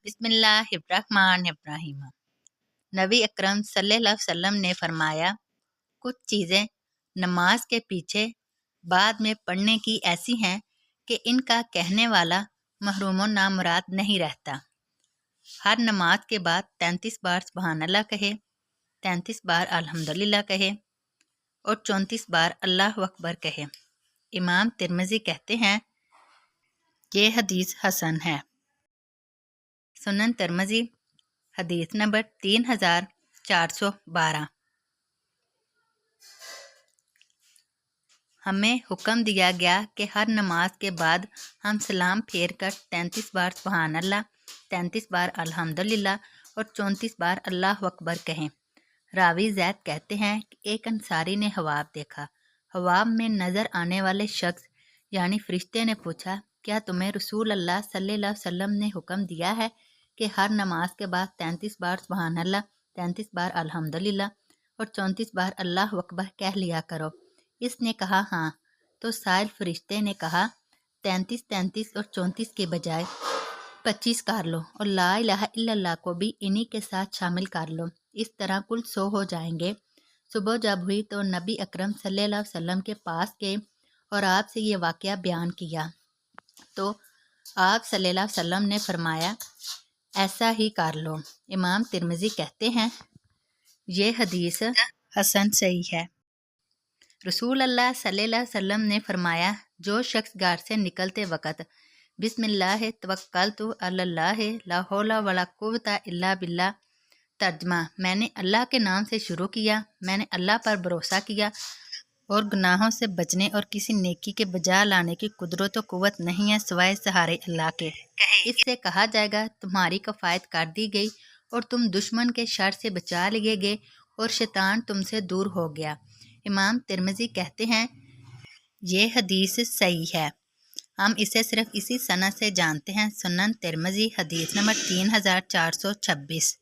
बिस्मिल्लाहिर्रहमानिर्रहीम। नबी अकरम सल्लल्लाहु अलैहि वसल्लम ने फरमाया, कुछ चीज़ें नमाज के पीछे बाद में पढ़ने की ऐसी हैं कि इनका कहने वाला महरूम नामुराद नहीं रहता। हर नमाज के बाद 33 बार सुबहान अल्लाह कहे, 33 बार अल्हम्दुलिल्लाह कहे और 34 बार अल्लाह अकबर कहे। इमाम तिरमिज़ी कहते हैं ये हदीस हसन है। सुनन तिरमिज़ी हदीस नंबर 3412। हमें हुक्म दिया गया कि हर नमाज के बाद हम सलाम फेर कर 33 बार सुबहान अल्लाह, 33 बार अल्हम्दुलिल्लाह और 34 बार अल्लाह अकबर कहें। रावी ज़ैद कहते हैं कि एक अंसारी ने हवाब देखा। हवाब में नज़र आने वाले शख्स यानी फरिश्ते ने पूछा, क्या तुम्हें रसूल अल्लाह सल्लल्लाहु अलैहि वसल्लम ने हुक्म दिया है कि हर नमाज के बाद 33 बार सुबहान अल्लाह, 33 बार अल्हम्दुलिल्लाह और 34 बार अल्लाह अकबर कह लिया करो। इसने कहा हाँ। तो साइल फरिश्ते ने कहा 33 33 और 34 के बजाय 25 कर लो और ला इलाहा इल्लल्लाह को भी इन्हीं के साथ शामिल कर लो। इस तरह कुल 100 हो जाएंगे। सुबह जब हुई तो नबी अकरम सल्लल्लाहु अलैहि वसल्लम के पास गए और आपसे ये वाक़या बयान किया तो आप सल्लल्लाहु अलैहि वसल्लम ने फरमाया ऐसा ही कर लो। इमाम तिरमिज़ी कहते हैं ये हदीस हसन सही है। रसूल अल्लाह सल्लल्लाहु अलैहि वसल्लम ने फरमाया, जो शख्स घर से निकलते वक़्त बिस्मिल्लाह तवक्कलतु अल्लाह ला हौला वला कुव्वता इल्ला बिल्लाह, तर्जमा मैंने अल्लाह के नाम से शुरू किया, मैंने अल्लाह पर भरोसा किया और गुनाहों से बचने और किसी नेकी के बजा लाने की कुदरत व कुव्वत नहीं है सिवाय सहारे अल्लाह के। इससे कहा जाएगा तुम्हारी कफ़ायत कर दी गई और तुम दुश्मन के शर से बचा लिए गए और शैतान तुमसे दूर हो गया। इमाम तिरमिज़ी कहते हैं ये हदीस सही है। हम इसे सिर्फ इसी सनद से जानते हैं। सुनन तिरमिज़ी हदीस नंबर 3426।